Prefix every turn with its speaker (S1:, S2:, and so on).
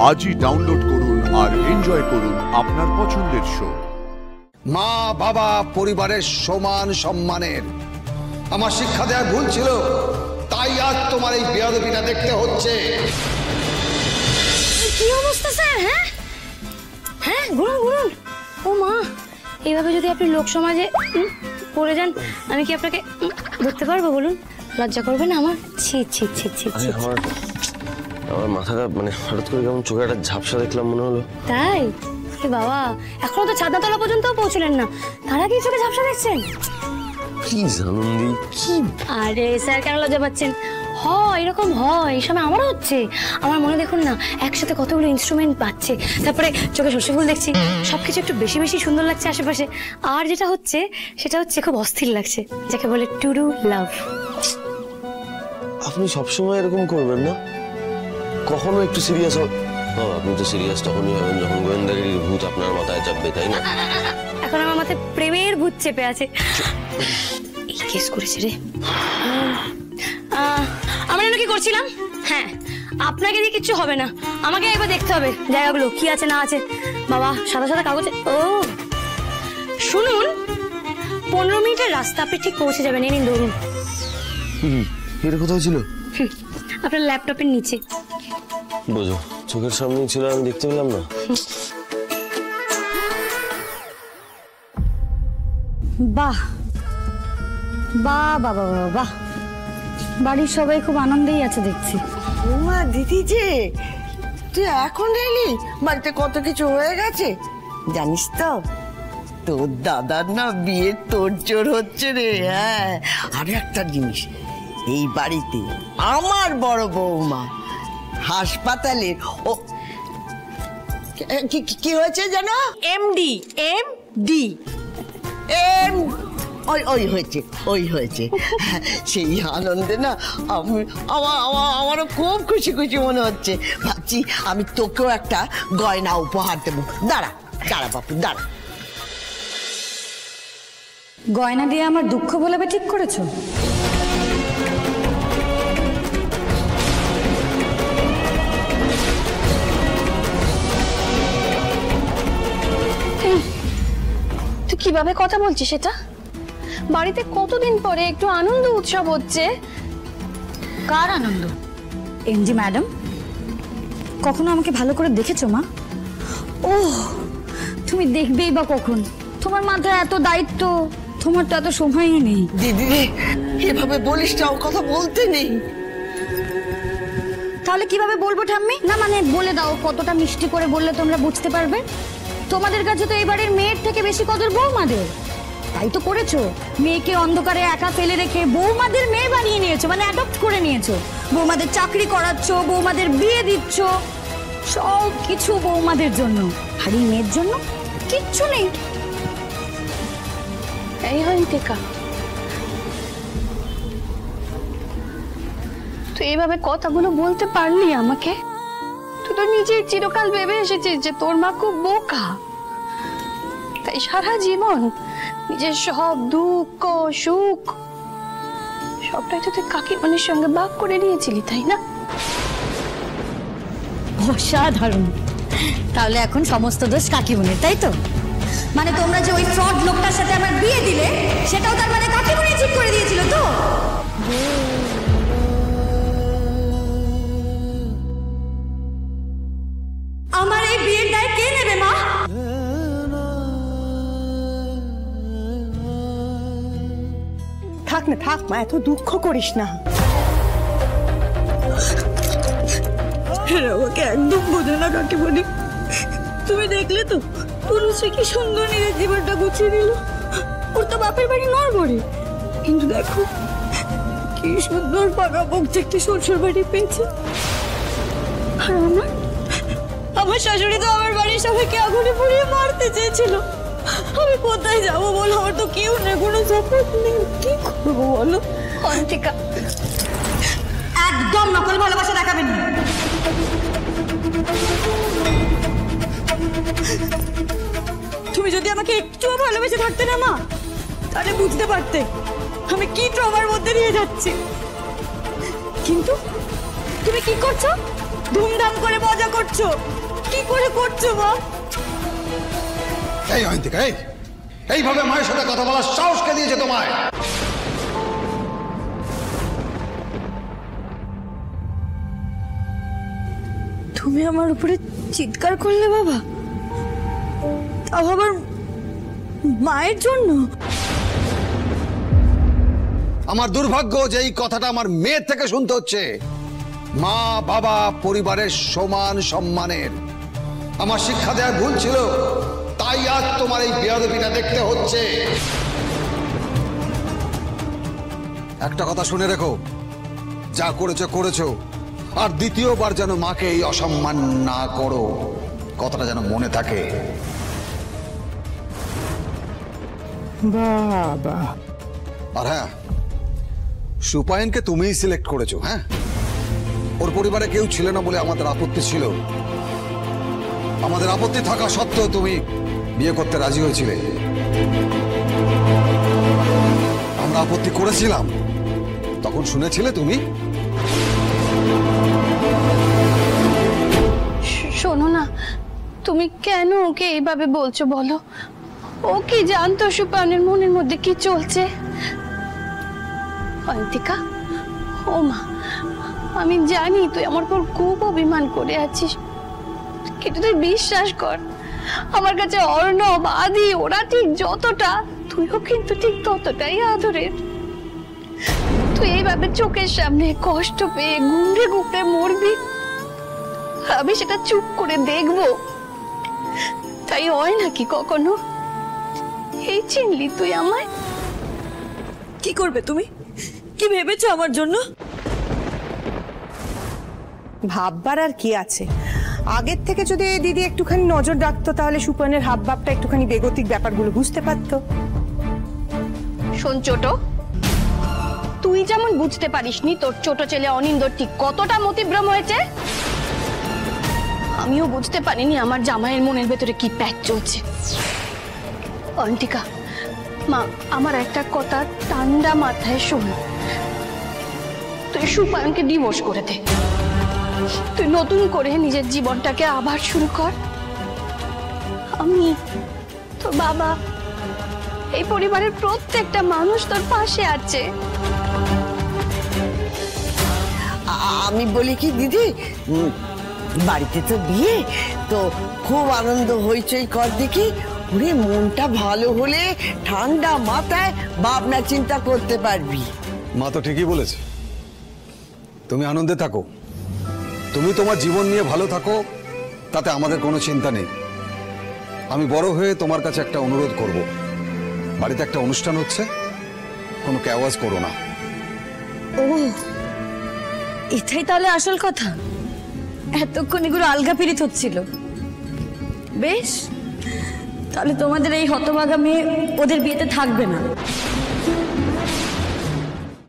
S1: আজই ডাউনলোড করুন আর এনজয় করুন আপনার পছন্দের শো।
S2: মা বাবা পরিবারের সমান সম্মানের আমার শিক্ষা দেওয়ার ভুল ছিল, তাই আজ তোমার এই বেয়াদবিটা দেখতে হচ্ছে।
S3: কি অবস্থা স্যার? হ্যাঁ হ্যাঁ, ঘুরুন ঘুরুন। ও মা, এইভাবে যদি আপনি লোক সমাজে পড়ে যান, আমি কি আপনাকে ধরতে পারবো বলুন? লজ্জা করবে না আমার? ছি ছি ছি ছি ছি।
S4: আমার মাথাটা মানে হঠাৎ করে কেমন চোখে একটা ঝাপসা দেখলাম মনে হলো।
S3: তাই? বাবা, এখনো তো ছাদনাতলা পর্যন্ত পৌঁছলেন না, তার আগে চোখে ঝাপসা দেখছেন?
S4: প্লিজ আনন্দি, কি?
S3: আরে স্যার, কেন লজ্জা পাচ্ছেন? হয়, এরকম হয়, এই সময় আমারও হচ্ছে। আমার মনে দেখুন না, একসাথে কতগুলো ইনস্ট্রুমেন্ট পাচ্ছে, তারপরে চোখে শস্য ফুল দেখছি, সবকিছু একটু বেশি বেশি সুন্দর লাগছে আশেপাশে। আর যেটা হচ্ছে সেটা হচ্ছে খুব অস্থির লাগছে, যাকে বলে টু ডু লাভ।
S4: আপনি সবসময় এরকম করবেন না, কখনো একটু সিরিয়াস হবে। আপনি তো সিরিয়াস তখনই হবেন যখন গোয়েন্দাগিরির ভূত আপনার মাথায় চাপবে, তাই না?
S3: এখন আমার মাথায় প্রেমের ভূত চেপে আছে। এই কেস করেছে রে। আমরা কি করছিলাম? হ্যাঁ, আপনাকে দিয়ে কিচ্ছু হবে না, আমাকে একবার দেখতে হবে জায়গাগুলো কি আছে না আছে। বাবা, সাদা সাদা কাগজে। ও শুনুন, 15 মিনিটের রাস্তা, আপনি ঠিক পৌঁছে যাবেন। এই নিন ধরুন।
S4: এটা কোথায় ছিল?
S3: আপনার ল্যাপটপের নিচে।
S4: বোঝো, চোখের সামনেই ছিল, আমি দেখতে পেলাম না।
S5: বাহ বাহ বাবা বাহ, বাড়ির সবাই খুব আনন্দেই আছে দেখছি।
S6: মা, দিদি যে তুই এখন এলি, বাড়িতে কত কিছু হয়ে গেছে জানিস তো? তোর দাদার না বিয়ের তোড়জোড় হচ্ছে রে। হ্যাঁ, আর একটা জিনিস, এই বাড়িতে আমার বড় বৌমা হাসপাতালের ও কি হয়েছে জানো?
S5: এমডি। এমডি
S6: ওই হয়েছে। সেই আনন্দে না আমারও খুব খুশি খুশি মনে হচ্ছে। ভাবছি আমি তোকেও একটা গয়না উপহার দেবো। দাঁড়া বাপু, দাঁড়া।
S5: গয়না দিয়ে আমার দুঃখ বলাবে ঠিক করেছো?
S3: তুই কিভাবে কথা বলছিস? সেটা বাড়িতে কতদিন পরে একটু আনন্দ উৎসব হচ্ছে।
S5: কার আনন্দ? এমজি ম্যাডাম, কখনো আমাকে ভালো করে দেখেছো মা? ও, তুমি দেখবেই বা কখন? তোমার মাথায় এত দায়িত্ব, তোমার তো এত সময়ই নেই।
S6: দিদি রে, এভাবে বলিস না, কথা বলতে নেই।
S5: তাহলে কিভাবে বলবো ঠাম্মি? না মানে বলে দাও, কতটা মিষ্টি করে বললে তোমরা বুঝতে পারবে। তোমাদের কাছে তো এই বাড়ির মেয়ের থেকে বেশি কদর বৌমাদের, তাই তো করেছো। মেয়েকে অন্ধকারে একা ফেলে রেখে বৌমাদের মেয়ে বানিয়ে নিয়েছো, মানে অ্যাডপ্ট করে নিয়েছো। বৌমাদের চাকরি করাচ্ছো, বৌমাদের বিয়ে দিচ্ছ, সব কিছু বৌমাদের জন্য। আর এই মেয়ের জন্য কিচ্ছু নেই।
S3: এই হয় টেকা, তুই এইভাবে কথাগুলো বলতে পারলি আমাকে? তুই তো নিজের চিরকাল ভেবে এসেছিস যে তোর মা খুব বোকা, তাই সারা জীবন নিজের সব দুঃখ সুখ সবটাই তো তুই কাকিমণির সঙ্গে ভাগ করে নিয়েছিলি, তাই না?
S5: অসাধারণ। তাহলে এখন সমস্ত দোষ কাকিমণির, তাই তো? মানে তোমরা যে ওই ফ্রড লোকটার সাথে আমার বিয়ে দিলে, সেটাও তার মানে কাকিমণি ঠিক করে দিয়েছিল তো? আমার এই বিয়ের দায় কে নেবে মা?
S6: থাক না, থাক মা, এত দুঃখ করিস না।
S5: আমাকে একদম বোঝে না কাকিমণি। তুমি দেখলে তো পুরুষে কি সুন্দর নিজের জীবনটা গুছিয়ে দিল। ওর তো বাপের বাড়ি নড়বড়ে, কিন্তু দেখো কি সুন্দর পাকাপোক্ত একটি শ্বশুর বাড়ি পেয়েছে। আর আমার শাশুড়ি তো আমার বাড়ির সবাইকে আগুনে পুড়িয়ে মারতে চেয়েছিল। আমি কোথায় যাবো বলো? আমার তো কেউ নেই, কোনো সাপোর্ট নেই, কি করবো বলো?
S3: অন্তিকা,
S5: একদম নকল ভালোবাসা দেখাবেন না। তুমি যদি আমাকে একটুও ভালোবেসে থাকতে না মা, তাহলে বুঝতে পারতে আমি কি ট্রমার মধ্যে নিয়ে যাচ্ছি। কিন্তু তুমি কি করছো? ধুমধাম করে মজা করছো, কি করে করছো মা?
S2: এই অয়ন্তিকা, এইভাবে মায়ের সাথে কথা বলার সাহস কে দিয়েছে তোমায়?
S5: তুমি আমার উপরে চিৎকার করলে বাবা, তাও আবার মায়ের জন্য?
S2: আমার দুর্ভাগ্য যে এই কথাটা আমার মেয়ের থেকে শুনতে হচ্ছে। মা বাবা পরিবারের সমান সম্মানের। আমার শিক্ষা দেওয়ার ভুল ছিল, তাই আজ তোমার এই বেয়াদবিটা দেখতে হচ্ছে। একটা কথা শুনে রেখো, যা করেছো করেছো, আর দ্বিতীয়বার যেন মাকে এই অসম্মান না করো, কথাটা যেন মনে থাকে।
S7: বাবা,
S2: আর হ্যাঁ, সুপায়নকে তুমিই সিলেক্ট করেছো। হ্যাঁ, ওর পরিবারে কেউ ছিল না বলে আমাদের আপত্তি ছিল। আমাদের আপত্তি থাকা সত্ত্বেও তুমি বিয়ে করতে রাজি হয়েছিলে। আমরা আপত্তি করেছিলাম, তখন শুনেছিলে তুমি?
S3: শোনো না, তুমি কেন ওকে এইভাবে বলছো বলো? ও কি জানতো সুপায়নের মনের মধ্যে কি চলছে? অয়ন্তিকা, ও মা, আমি জানি তুই আমার পর খুব অভিমান করে আছিস, কিন্তু তুই বিশ্বাস কর, আমার কাছে অর্ণব, আদি ওরা ঠিক যতটা, তুইও কিন্তু ঠিক ততটাই আদরের। তুই এইভাবে চোখের সামনে কষ্ট পেয়ে গুঁড়ে গুঁড়ে মরবি, আমি সেটা চুপ করে দেখবো? তাই হয় নাকি কখনো? এই চিনলি তুই আমায়?
S5: কি করবে তুমি? কি ভেবেছো আমার জন্য?
S7: ভাববার আর কি আছে? আগের থেকে যদি দিদি একটুখানি নজর রাখতো, তাহলে সুপর্ণের হাব ভাবটা একটুখানি বেগতিক ব্যাপারগুলো বুঝতে পারতো।
S3: শোন ছোট, তুই যেমন বুঝতে পারিসনি তোর ছোট ছেলে অনিন্দর ঠিক কতটা মতিভ্রম হয়েছে, আমিও বুঝতে পারিনি আমার জামাইয়ের মনের ভেতরে কি প্যাচ চলছে। অন্তিকা মা, আমার একটা কথা ঠান্ডা মাথায় শোন, তুই সুপায়নকে ডিভোর্স করে দে। তুই নতুন করে নিজের জীবনটাকে আবার শুরু কর। আমি, তোর বাবা, এই পরিবারের প্রত্যেকটা মানুষ তোর পাশে আছে।
S6: আমি বলি কি দিদি, বাড়িতে তো বিয়ে, তো খুব আনন্দ হইচই কর দেখি। ওরে, মনটা ভালো হলে ঠান্ডা মাথায় ভাবনা চিন্তা করতে পারবি।
S2: মা তো ঠিকই বলেছে, তুমি আনন্দে থাকো, তুমি তোমার জীবন নিয়ে ভালো থাকো, তাতে আমাদের কোনো চিন্তা নেই। আমি বড় হয়ে তোমার কাছে একটা অনুরোধ করব, বাড়িতে একটা অনুষ্ঠান হচ্ছে, কোনো ক্যাওয়াজ করো না।
S5: ও, এটাই তাহলে আসল কথা? এতক্ষণ এগুলো আলগা পিরিত হচ্ছিল। বেশ, তাহলে তোমাদের এই হতভাগা মেয়ে ওদের বিয়েতে থাকবে না।